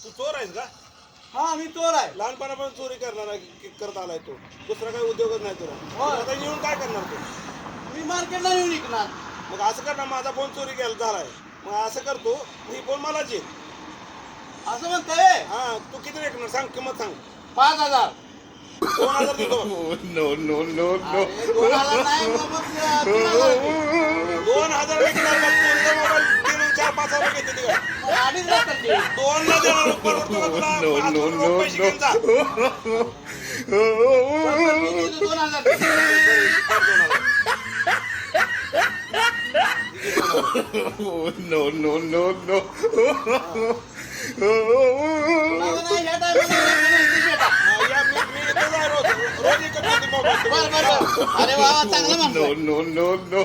तू चोर आहेस का? हा मी चोर आहे. लहानपणापासून चोरी करत आलाय तू. दुसरा काही उद्योगच नाही तुला. आता येऊन काय करणार तू? मी मार्केटला येऊन विकणार. मग असं कर ना, माझा फोन चोरी झालाय. मग असं करतो, ही फोन मलाच येईल. असं म्हणताय? हा, तू किती विकणार सांग, किंमत सांग. 5,000. 2,000 देतो. अरे 2,000 नाही मग 3,000 दे. 2,000 विकणार का? तुझा मोबाईल 3-4-5,000 घेते ते काय? 2.5 लाख दे. 2 ला देणार. परवडतो का तुला? 5,000 पैसे घेऊन जा. पण मी दिले 2,000 दे. नाही, या टायमाला इथे भेटा. या, मी इथेच आहे रोज. रोज इकडे मोबाईल. बरं. अरे वा चांगलं म्हणतो.